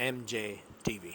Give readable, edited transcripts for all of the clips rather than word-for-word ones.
MJ TV।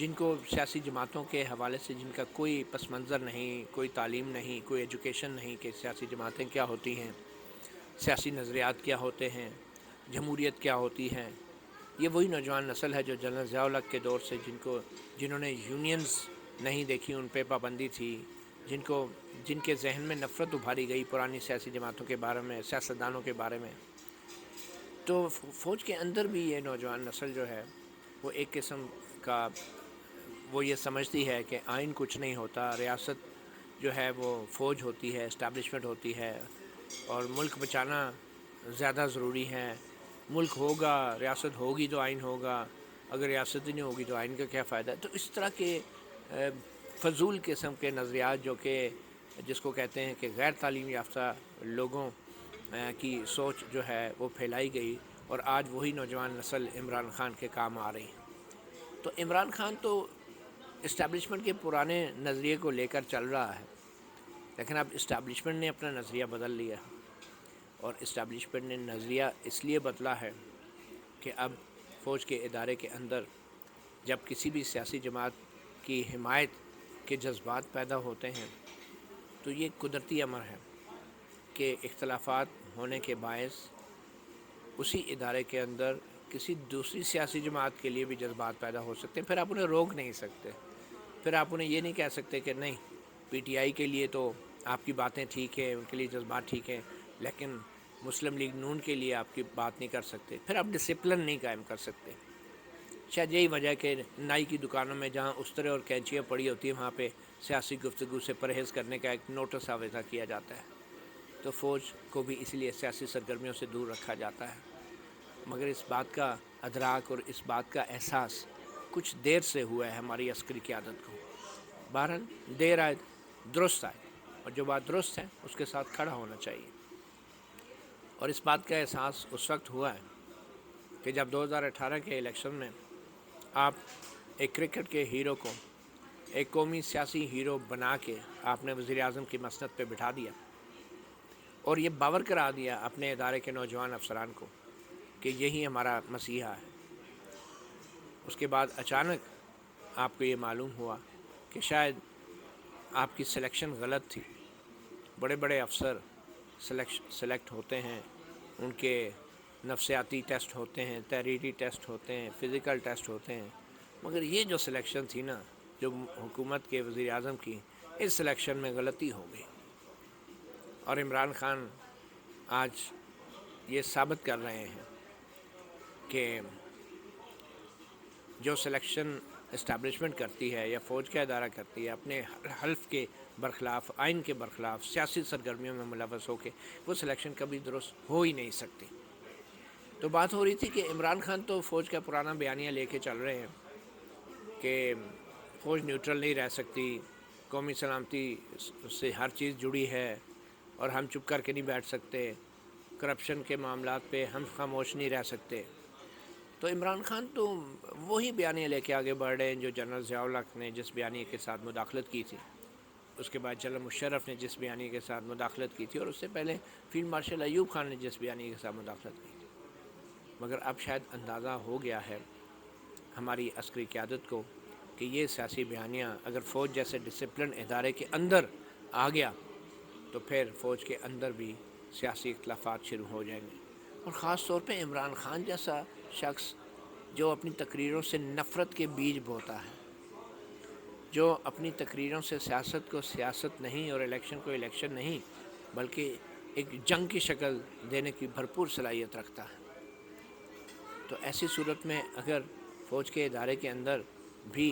جن کو سیاسی جماعتوں کے حوالے سے جن کا کوئی پس منظر نہیں، کوئی تعلیم نہیں، کوئی ایجوکیشن نہیں کہ سیاسی جماعتیں کیا ہوتی ہیں، سیاسی نظریات کیا ہوتے ہیں، جمہوریت کیا ہوتی ہے۔ یہ وہی نوجوان نسل ہے جو جنرل ضیاء الحق کے دور سے جنہوں نے یونینز نہیں دیکھی، ان پہ پابندی تھی، جن کے ذہن میں نفرت ابھاری گئی پرانی سیاسی جماعتوں کے بارے میں، سیاستدانوں کے بارے میں۔ تو فوج کے اندر بھی یہ نوجوان نسل جو ہے وہ ایک قسم کا وہ یہ سمجھتی ہے کہ آئین کچھ نہیں ہوتا، ریاست جو ہے وہ فوج ہوتی ہے، اسٹیبلشمنٹ ہوتی ہے، اور ملک بچانا زیادہ ضروری ہے۔ ملک ہوگا، ریاست ہوگی تو آئین ہوگا، اگر ریاست ہی نہیں ہوگی تو آئین کا کیا فائدہ ہے۔ تو اس طرح کے فضول قسم کے نظریات جو کہ جس کو کہتے ہیں کہ غیر تعلیم یافتہ لوگوں کی سوچ جو ہے وہ پھیلائی گئی، اور آج وہی نوجوان نسل عمران خان کے کام آ رہی ہے۔ تو عمران خان تو اسٹیبلشمنٹ کے پرانے نظریے کو لے کر چل رہا ہے، لیکن اب اسٹیبلشمنٹ نے اپنا نظریہ بدل لیا ہے، اور اسٹیبلشمنٹ نے نظریہ اس لیے بدلا ہے کہ اب فوج کے ادارے کے اندر جب کسی بھی سیاسی جماعت کی حمایت کے جذبات پیدا ہوتے ہیں تو یہ قدرتی امر ہے کہ اختلافات ہونے کے باعث اسی ادارے کے اندر کسی دوسری سیاسی جماعت کے لیے بھی جذبات پیدا ہو سکتے ہیں۔ پھر آپ انہیں روک نہیں سکتے، پھر آپ انہیں یہ نہیں کہہ سکتے کہ نہیں پی ٹی آئی کے لیے تو آپ کی باتیں ٹھیک ہیں، ان کے لیے جذبات ٹھیک ہیں، لیکن مسلم لیگ نون کے لیے آپ کی بات نہیں کر سکتے، پھر آپ ڈسپلن نہیں قائم کر سکتے۔ شاید یہی وجہ کہ نائی کی دکانوں میں جہاں استرے اور کینچیاں پڑی ہوتی ہیں وہاں پہ سیاسی گفتگو سے پرہیز کرنے کا ایک نوٹس آویزہ کیا جاتا ہے۔ تو فوج کو بھی اس لیے سیاسی سرگرمیوں سے دور رکھا جاتا ہے، مگر اس بات کا ادراک اور اس بات کا احساس کچھ دیر سے ہوا ہے ہماری عسکری قیادت کو۔ بہرحال دیر آئے درست آئے، اور جو بات درست ہے اس کے ساتھ کھڑا ہونا چاہیے۔ اور اس بات کا احساس اس وقت ہوا ہے کہ جب 2018 کے الیکشن میں آپ ایک کرکٹ کے ہیرو کو ایک قومی سیاسی ہیرو بنا کے آپ نے وزیر اعظم کی مسند پہ بٹھا دیا، اور یہ باور کرا دیا اپنے ادارے کے نوجوان افسران کو کہ یہی ہمارا مسیحا ہے۔ اس کے بعد اچانک آپ کو یہ معلوم ہوا کہ شاید آپ کی سلیکشن غلط تھی۔ بڑے بڑے افسر سلیکٹ ہوتے ہیں، ان کے نفسیاتی ٹیسٹ ہوتے ہیں، تحریری ٹیسٹ ہوتے ہیں، فزیکل ٹیسٹ ہوتے ہیں، مگر یہ جو سلیکشن تھی نا جو حکومت کے وزیر اعظم کی، اس سلیکشن میں غلطی ہو گئی۔ اور عمران خان آج یہ ثابت کر رہے ہیں کہ جو سلیکشن اسٹیبلشمنٹ کرتی ہے یا فوج کا ادارہ کرتی ہے اپنے حلف کے برخلاف، آئین کے برخلاف، سیاسی سرگرمیوں میں ملوث ہو کے، وہ سلیکشن کبھی درست ہو ہی نہیں سکتی۔ تو بات ہو رہی تھی کہ عمران خان تو فوج کا پرانا بیانیہ لے کے چل رہے ہیں کہ فوج نیوٹرل نہیں رہ سکتی، قومی سلامتی سے ہر چیز جڑی ہے اور ہم چپ کر کے نہیں بیٹھ سکتے، کرپشن کے معاملات پہ ہم خاموش نہیں رہ سکتے۔ تو عمران خان تو وہی بیانیہ لے کے آگے بڑھ رہے ہیں جو جنرل ضیاء الحق نے جس بیانیے کے ساتھ مداخلت کی تھی، اس کے بعد جنرل مشرف نے جس بیانیے کے ساتھ مداخلت کی تھی، اور اس سے پہلے فیلڈ مارشل ایوب خان نے جس بیانیے کے ساتھ مداخلت کی تھی۔ مگر اب شاید اندازہ ہو گیا ہے ہماری عسکری قیادت کو کہ یہ سیاسی بیانیہ اگر فوج جیسے ڈسپلن ادارے کے اندر آ گیا تو پھر فوج کے اندر بھی سیاسی اختلافات شروع ہو جائیں گے، اور خاص طور پہ عمران خان جیسا شخص جو اپنی تقریروں سے نفرت کے بیج بوتا ہے، جو اپنی تقریروں سے سیاست کو سیاست نہیں اور الیکشن کو الیکشن نہیں بلکہ ایک جنگ کی شکل دینے کی بھرپور صلاحیت رکھتا ہے۔ تو ایسی صورت میں اگر فوج کے ادارے کے اندر بھی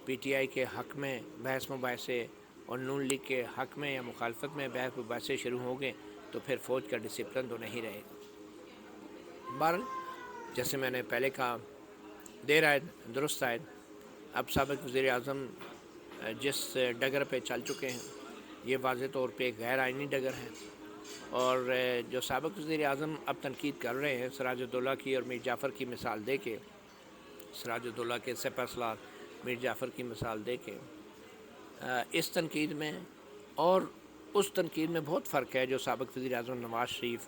پی ٹی آئی کے حق میں بحث مباحثے اور نون لیگ کے حق میں یا مخالفت میں بحث مباحثے شروع ہوں گے تو پھر فوج کا ڈسپلن تو نہیں رہے گا۔ بہرحال جیسے میں نے پہلے کہا، دیر آئے درست آئے۔ اب سابق وزیر اعظم جس ڈگر پہ چل چکے ہیں یہ واضح طور پہ ایک غیر آئینی ڈگر ہے، اور جو سابق وزیر اعظم اب تنقید کر رہے ہیں سراج الدولہ کی اور میر جعفر کی مثال دے کے، سراج الدولہ کے سپہ سالار میر جعفر کی مثال دے کے، اس تنقید میں اور اس تنقید میں بہت فرق ہے جو سابق وزیر اعظم نواز شریف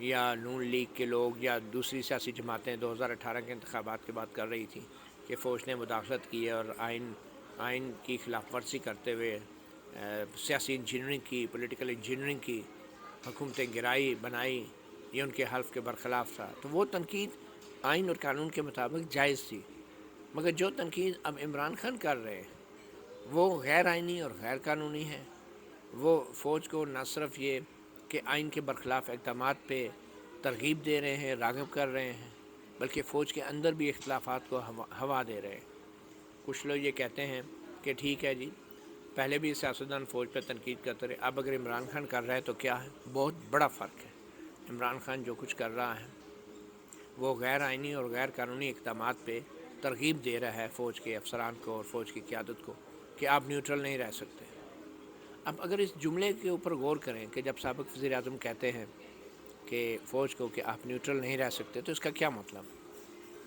یا نون لیگ کے لوگ یا دوسری سیاسی جماعتیں 2018 کے انتخابات کے بعد کر رہی تھیں کہ فوج نے مداخلت کی اور آئین کی خلاف ورزی کرتے ہوئے سیاسی انجینئرنگ کی، پولیٹیکل انجینئرنگ کی، حکومتیں گرائی بنائی، یہ ان کے حلف کے برخلاف تھا، تو وہ تنقید آئین اور قانون کے مطابق جائز تھی۔ مگر جو تنقید اب عمران خان کر رہے ہیں وہ غیر آئینی اور غیر قانونی ہے۔ وہ فوج کو نہ صرف یہ کہ آئین کے برخلاف اقدامات پہ ترغیب دے رہے ہیں، راغب کر رہے ہیں، بلکہ فوج کے اندر بھی اختلافات کو ہوا دے رہے ہیں۔ کچھ لوگ یہ کہتے ہیں کہ ٹھیک ہے جی، پہلے بھی سیاستدان فوج پہ تنقید کرتے رہے، اب اگر عمران خان کر رہا ہے تو کیا ہے؟ بہت بڑا فرق ہے۔ عمران خان جو کچھ کر رہا ہے وہ غیر آئینی اور غیر قانونی اقدامات پہ ترغیب دے رہا ہے فوج کے افسران کو اور فوج کی قیادت کو کہ آپ نیوٹرل نہیں رہ سکتے۔ اب اگر اس جملے کے اوپر غور کریں کہ جب سابق وزیر اعظم کہتے ہیں کہ فوج کو کہ آپ نیوٹرل نہیں رہ سکتے، تو اس کا کیا مطلب؟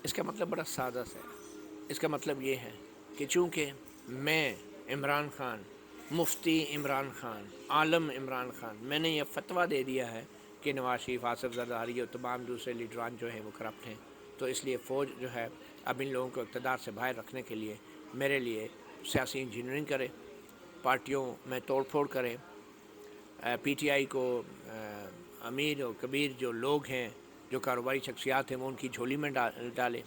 اس کا مطلب بڑا سادہ سا ہے۔ اس کا مطلب یہ ہے کہ چونکہ میں عمران خان، مفتی عمران خان، عالم عمران خان، میں نے یہ فتویٰ دے دیا ہے کہ نواز شریف، آصف زرداری اور تمام دوسرے لیڈران جو ہیں وہ کرپٹ ہیں، تو اس لیے فوج جو ہے اب ان لوگوں کو اقتدار سے باہر رکھنے کے لیے میرے لیے سیاسی انجینئرنگ کرے، پارٹیوں میں توڑ پھوڑ کرے، پی ٹی آئی کو امیر اور کبیر جو لوگ ہیں، جو کاروباری شخصیات ہیں، وہ ان کی جھولی میں ڈالے،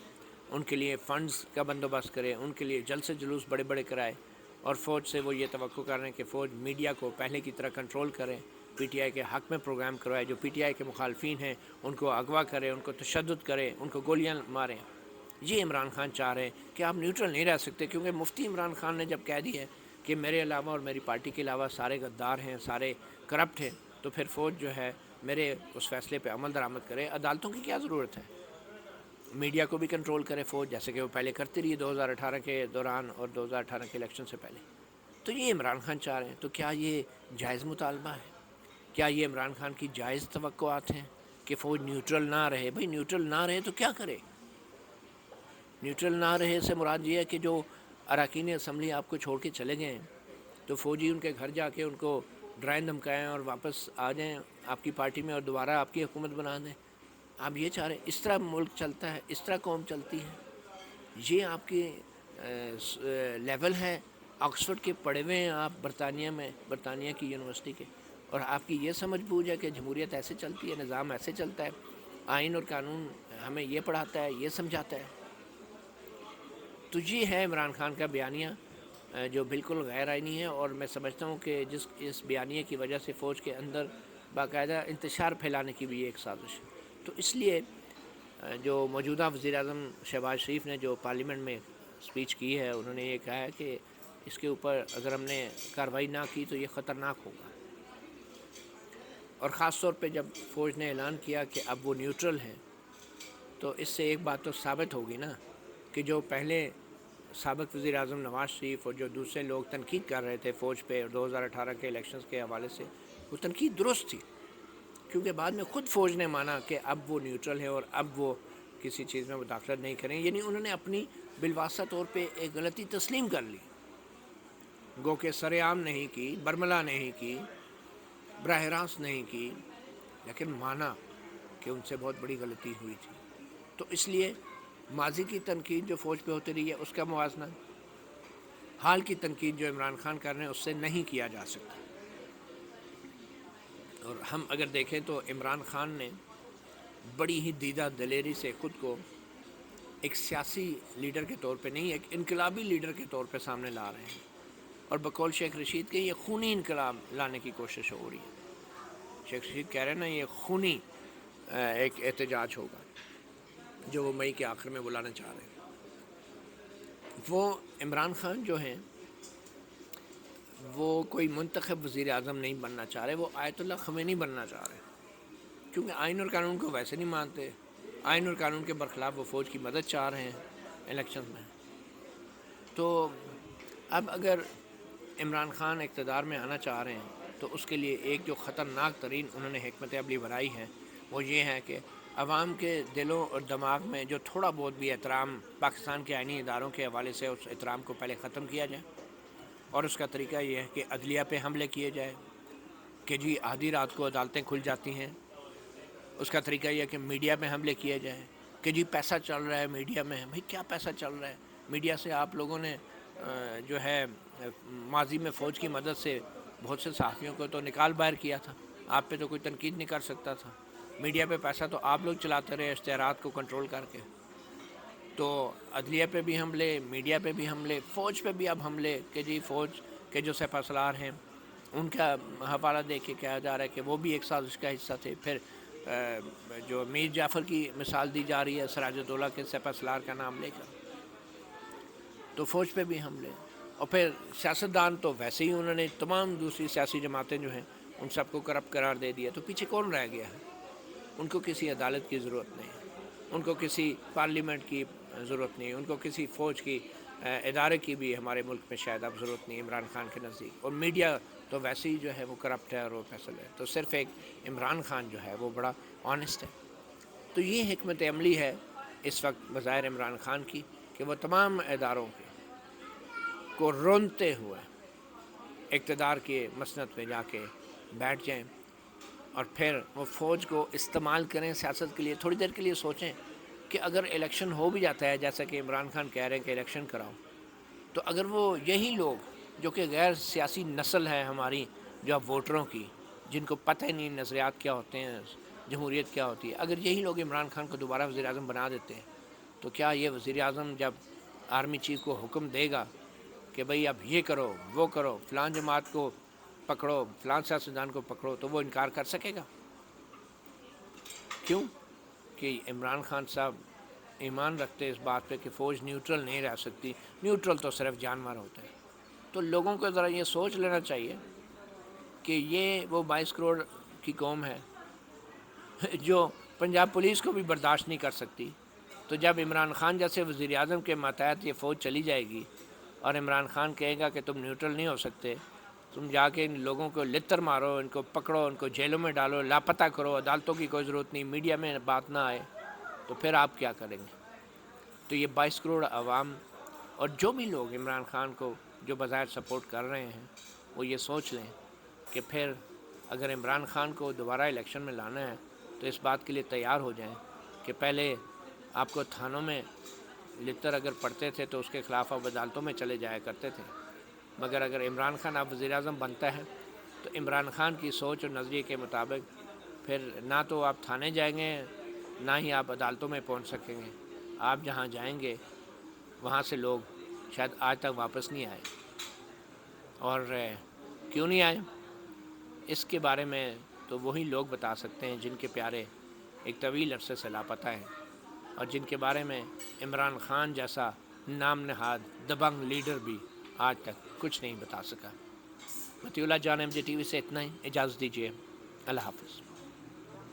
ان کے لیے فنڈز کا بندوبست کرے، ان کے لیے جلد سے جلوس بڑے بڑے کرائے، اور فوج سے وہ یہ توقع کر رہے ہیں کہ فوج میڈیا کو پہلے کی طرح کنٹرول کرے، پی ٹی آئی کے حق میں پروگرام کروائے، جو پی ٹی آئی کے مخالفین ہیں ان کو اغوا کرے، ان کو تشدد کرے، ان کو گولیاں ماریں۔ یہ عمران خان چاہ رہے ہیں کہ آپ نیوٹرل نہیں رہ سکتے، کیونکہ مفتی عمران خان نے جب کہہ دی ہے کہ میرے علاوہ اور میری پارٹی کے علاوہ سارے غدار ہیں، سارے کرپٹ ہیں، تو پھر فوج جو ہے میرے اس فیصلے پہ عمل درآمد کرے۔ عدالتوں کی کیا ضرورت ہے؟ میڈیا کو بھی کنٹرول کرے فوج، جیسے کہ وہ پہلے کرتی رہی 2018 کے دوران اور 2018 کے الیکشن سے پہلے۔ تو یہ عمران خان چاہ رہے ہیں، تو کیا یہ جائز مطالبہ ہے؟ کیا یہ عمران خان کی جائز توقعات ہیں کہ فوج نیوٹرل نہ رہے؟ بھئی نیوٹرل نہ رہے تو کیا کرے؟ نیوٹرل نہ رہے سے مراد یہ ہے کہ جو اراکین اسمبلی آپ کو چھوڑ کے چلے گئے ہیں تو فوجی ان کے گھر جا کے ان کو ڈرائیں دھمکائیں اور واپس آ جائیں آپ کی پارٹی میں اور دوبارہ آپ کی حکومت بنا دیں؟ آپ یہ چاہ رہے ہیں؟ اس طرح ملک چلتا ہے، اس طرح قوم چلتی ہے؟ یہ آپ کی لیول ہے؟ آکسفورڈ کے پڑھے ہوئے ہیں آپ، برطانیہ میں، برطانیہ کی یونیورسٹی کے، اور آپ کی یہ سمجھ بوجھ ہے کہ جمہوریت ایسے چلتی ہے، نظام ایسے چلتا ہے، آئین اور قانون ہمیں یہ پڑھاتا ہے، یہ سمجھاتا ہے؟ تو یہ ہے عمران خان کا بیانیہ جو بالکل غیر آئینی ہے، اور میں سمجھتا ہوں کہ اس بیانیے کی وجہ سے فوج کے اندر باقاعدہ انتشار پھیلانے کی بھی ایک سازش ہے۔ تو اس لیے جو موجودہ وزیر اعظم شہباز شریف نے جو پارلیمنٹ میں اسپیچ کی ہے، انہوں نے یہ کہا ہے کہ اس کے اوپر اگر ہم نے کارروائی نہ کی تو یہ خطرناک ہوگا، اور خاص طور پہ جب فوج نے اعلان کیا کہ اب وہ نیوٹرل ہیں، تو اس سے ایک بات تو ثابت ہوگی نا کہ جو پہلے سابق وزیر اعظم نواز شریف اور جو دوسرے لوگ تنقید کر رہے تھے فوج پہ 2018 کے الیکشنز کے حوالے سے، وہ تنقید درست تھی، کیونکہ بعد میں خود فوج نے مانا کہ اب وہ نیوٹرل ہے اور اب وہ کسی چیز میں مداخلت نہیں کریں، یعنی انہوں نے اپنی بالواسطہ طور پہ ایک غلطی تسلیم کر لی، گو کہ سر عام نہیں کی، برملا نہیں کی، براہ راست نہیں کی، لیکن مانا کہ ان سے بہت بڑی غلطی ہوئی تھی۔ تو اس لیے ماضی کی تنقید جو فوج پہ ہوتی رہی ہے اس کا موازنہ حال کی تنقید جو عمران خان کر رہے ہیں اس سے نہیں کیا جا سکتا۔ اور ہم اگر دیکھیں تو عمران خان نے بڑی ہی دیدہ دلیری سے خود کو ایک سیاسی لیڈر کے طور پہ نہیں، ایک انقلابی لیڈر کے طور پہ سامنے لا رہے ہیں، اور بقول شیخ رشید کے یہ خونی انقلاب لانے کی کوشش ہو رہی ہے۔ شیخ رشید کہہ رہے ہیں نا یہ خونی ایک احتجاج ہوگا جو وہ مئی کے آخر میں بلانا چاہ رہے ہیں۔ وہ عمران خان جو ہیں وہ کوئی منتخب وزیر اعظم نہیں بننا چاہ رہے، وہ آیت اللہ خمینی بننا چاہ رہے ہیں، کیونکہ آئین اور قانون کو ویسے نہیں مانتے، آئین اور قانون کے برخلاف وہ فوج کی مدد چاہ رہے ہیں الیکشن میں۔ تو اب اگر عمران خان اقتدار میں آنا چاہ رہے ہیں تو اس کے لیے ایک جو خطرناک ترین انہوں نے حکمت عملی بنائی ہے وہ یہ ہے کہ عوام کے دلوں اور دماغ میں جو تھوڑا بہت بھی احترام پاکستان کے آئینی اداروں کے حوالے سے اس احترام کو پہلے ختم کیا جائے، اور اس کا طریقہ یہ ہے کہ عدلیہ پہ حملے کیے جائے کہ جی آدھی رات کو عدالتیں کھل جاتی ہیں، اس کا طریقہ یہ ہے کہ میڈیا پہ حملے کیے جائیں کہ جی پیسہ چل رہا ہے میڈیا میں، بھئی کیا پیسہ چل رہا ہے؟ میڈیا سے آپ لوگوں نے جو ہے ماضی میں فوج کی مدد سے بہت سے صحافیوں کو تو نکال باہر کیا تھا، آپ پہ تو کوئی تنقید نہیں کر سکتا تھا۔ میڈیا پہ پیسہ تو آپ لوگ چلاتے رہے اشتہارات کو کنٹرول کر کے، تو عدلیہ پہ بھی حملے، میڈیا پہ بھی حملے، فوج پہ بھی اب حملے کہ جی فوج کے جو سپہ سالار ہیں ان کا حوالہ دے کے کہا جا رہا ہے کہ وہ بھی ایک سازش کا حصہ تھے۔ پھر جو میر جعفر کی مثال دی جا رہی ہے سراج الدولہ کے سپہ سالار کا نام لے کر، تو فوج پہ بھی حملے۔ اور پھر سیاستدان تو ویسے ہی انہوں نے تمام دوسری سیاسی جماعتیں جو ہیں ان سب کو کرپٹ قرار دے دیا، تو پیچھے کون رہ گیا ہے؟ ان کو کسی عدالت کی ضرورت نہیں ہے، ان کو کسی پارلیمنٹ کی ضرورت نہیں ہے، ان کو کسی فوج کی ادارے کی بھی ہمارے ملک میں شاید اب ضرورت نہیں ہے عمران خان کے نزدیک۔ اور میڈیا تو ویسے ہی جو ہے وہ کرپٹ ہے اور وہ فیصل ہے، تو صرف ایک عمران خان جو ہے وہ بڑا آنیسٹ ہے۔ تو یہ حکمت عملی ہے اس وقت بظاہر عمران خان کی کہ وہ تمام اداروں کو رونتے ہوئے اقتدار کے مسند پہ جا کے بیٹھ جائیں، اور پھر وہ فوج کو استعمال کریں سیاست کے لیے۔ تھوڑی دیر کے لیے سوچیں کہ اگر الیکشن ہو بھی جاتا ہے جیسا کہ عمران خان کہہ رہے ہیں کہ الیکشن کراؤ، تو اگر وہ یہی لوگ جو کہ غیر سیاسی نسل ہے ہماری، جو اب ووٹروں کی، جن کو پتہ ہی نہیں نظریات کیا ہوتے ہیں، جمہوریت کیا ہوتی ہے، اگر یہی لوگ عمران خان کو دوبارہ وزیر اعظم بنا دیتے ہیں، تو کیا یہ وزیر اعظم جب آرمی چیف کو حکم دے گا کہ بھئی اب یہ کرو وہ کرو، فلان جماعت کو پکڑو، فلان سیاستدان کو پکڑو، تو وہ انکار کر سکے گا؟ کیوں کہ عمران خان صاحب ایمان رکھتے اس بات پہ کہ فوج نیوٹرل نہیں رہ سکتی، نیوٹرل تو صرف جانور ہوتے ہیں۔ تو لوگوں کو ذرا یہ سوچ لینا چاہیے کہ یہ وہ 22 کروڑ کی قوم ہے جو پنجاب پولیس کو بھی برداشت نہیں کر سکتی، تو جب عمران خان جیسے وزیر اعظم کے ماتحت یہ فوج چلی جائے گی اور عمران خان کہے گا کہ تم نیوٹرل نہیں ہو سکتے، تم جا کے ان لوگوں کو لتر مارو، ان کو پکڑو، ان کو جیلوں میں ڈالو، لاپتہ کرو، عدالتوں کی کوئی ضرورت نہیں، میڈیا میں بات نہ آئے، تو پھر آپ کیا کریں گے؟ تو یہ 22 کروڑ عوام اور جو بھی لوگ عمران خان کو جو بظاہر سپورٹ کر رہے ہیں وہ یہ سوچ لیں کہ پھر اگر عمران خان کو دوبارہ الیکشن میں لانا ہے تو اس بات کے لیے تیار ہو جائیں کہ پہلے آپ کو تھانوں میں لتر اگر پڑتے تھے تو اس کے خلاف آپ عدالتوں میں چلے جایا کرتے تھے، مگر اگر عمران خان آپ وزیر اعظم بنتا ہے تو عمران خان کی سوچ اور نظریے کے مطابق پھر نہ تو آپ تھانے جائیں گے، نہ ہی آپ عدالتوں میں پہنچ سکیں گے۔ آپ جہاں جائیں گے وہاں سے لوگ شاید آج تک واپس نہیں آئے، اور کیوں نہیں آئے اس کے بارے میں تو وہی لوگ بتا سکتے ہیں جن کے پیارے ایک طویل عرصے سے لاپتہ ہیں، اور جن کے بارے میں عمران خان جیسا نام نہاد دبنگ لیڈر بھی آج تک کچھ نہیں بتا سکا۔ مطیع اللہ جان MJ TV سے اتنا ہی، اجازت دیجیے، اللہ حافظ۔